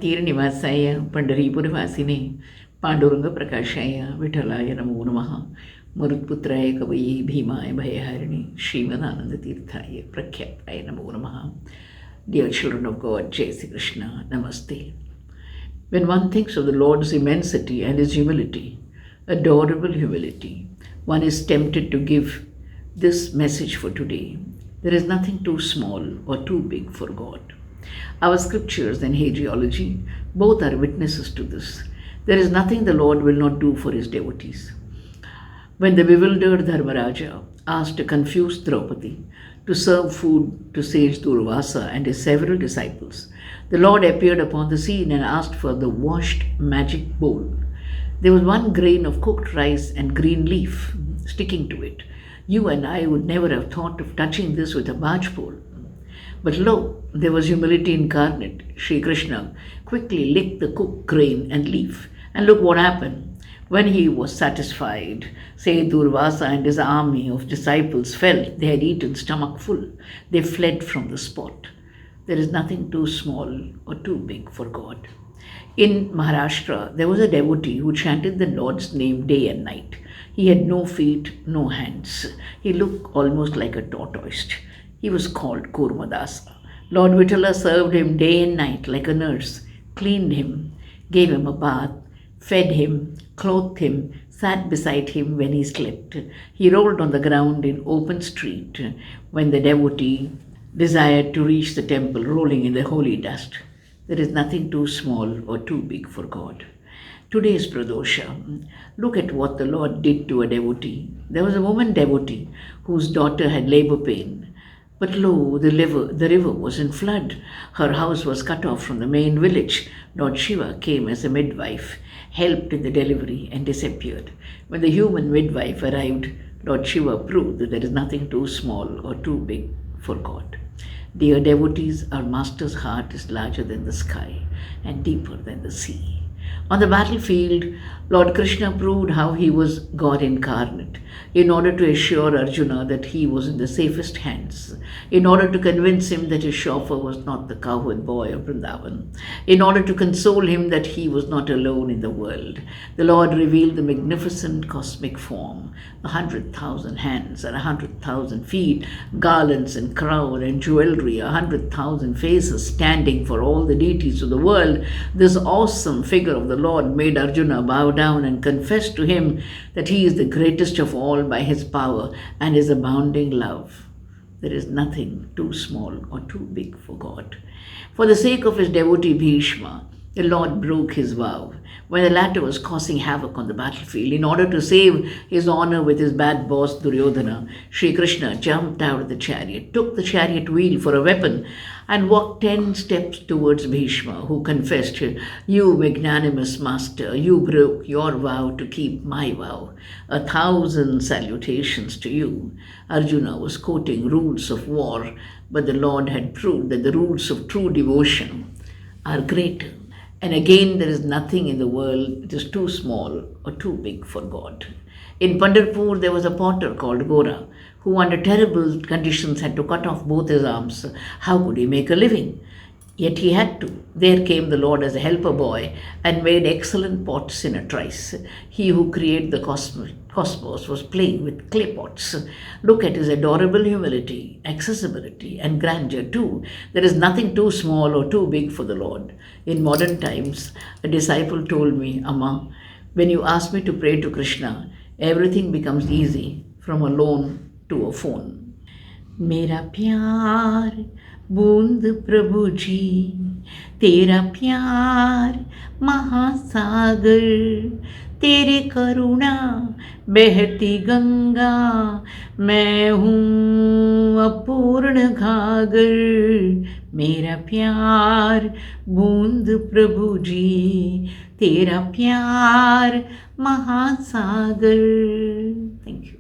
तीरनिवासाय पंढरीपुरवासिने पांडुरंग प्रकाशाय विठ्ठलाय नमो नमः. मरुत्पुत्राय कवये भीमाय भयहारिणे श्रीमदानंदतीर्थाय प्रख्याताय नमो नमः. Dear children of God, Jai Sri Krishna, Namaste. When one thinks of the Lord's immensity and His humility, adorable humility, one is tempted to give this message for today. There is nothing too small or too big for God. Our scriptures and hagiology both are witnesses to this. There is nothing the Lord will not do for His devotees. When the bewildered Dharmaraja asked a confused Draupadi to serve food to sage Durvasa and his several disciples, the Lord appeared upon the scene and asked for the washed magic bowl. There was one grain of cooked rice and green leaf sticking to it. You and I would never have thought of touching this with a barge pole. But lo, there was humility incarnate. Sri Krishna quickly licked the cooked grain and leaf. And look what happened. When he was satisfied, say Durvasa and his army of disciples felt they had eaten stomach full. They fled from the spot. There is nothing too small or too big for God. In Maharashtra, there was a devotee who chanted the Lord's name day and night. He had no feet, no hands. He looked almost like a tortoise. He was called Kurmadasa. Lord Vittala served him day and night like a nurse, cleaned him, gave him a bath, fed him, clothed him, sat beside him when he slept. He rolled on the ground in open street when the devotee desired to reach the temple, rolling in the holy dust. There is nothing too small or too big for God. Today is Pradosha. Look at what the Lord did to a devotee. There was a woman devotee whose daughter had labor pain. But lo, the river was in flood. Her house was cut off from the main village. Lord Shiva came as a midwife, helped in the delivery and disappeared. When the human midwife arrived, Lord Shiva proved that there is nothing too small or too big for God. Dear devotees, our Master's heart is larger than the sky and deeper than the sea. On the battlefield, Lord Krishna proved how he was God incarnate in order to assure Arjuna that he was in the safest hands, in order to convince him that his chauffeur was not the cowherd boy of Vrindavan, in order to console him that he was not alone in the world. The Lord revealed the magnificent cosmic form, 100,000 hands and 100,000 feet, garlands and crown and jewelry, 100,000 faces standing for all the deities of the world. This awesome figure of the Lord made Arjuna bow down and confess to him that he is the greatest of all by his power and his abounding love. There is nothing too small or too big for God. For the sake of his devotee Bhishma, the Lord broke his vow when the latter was causing havoc on the battlefield. In order to save his honor with his bad boss Duryodhana, Sri Krishna jumped out of the chariot, took the chariot wheel for a weapon, and walked 10 steps towards Bhishma, who confessed, "You magnanimous master, you broke your vow to keep my vow. 1,000 salutations to you." Arjuna was quoting rules of war, but the Lord had proved that the rules of true devotion are greater. And again, there is nothing in the world that is too small or too big for God. In Pandharpur, there was a potter called Gora, who under terrible conditions had to cut off both his arms. How could he make a living? Yet he had to. There came the Lord as a helper boy and made excellent pots in a trice. He who created the cosmos was playing with clay pots. Look at his adorable humility, accessibility, and grandeur too. There is nothing too small or too big for the Lord. In modern times, a disciple told me, "Amma, when you ask me to pray to Krishna, everything becomes easy, from a loan to a phone." मेरा प्यार बूंद प्रभु जी, तेरा प्यार महासागर, तेरे करुणा बहती गंगा, मैं हूँ अपूर्ण घागर. मेरा प्यार बूंद प्रभु जी, तेरा प्यार महासागर. Thank you.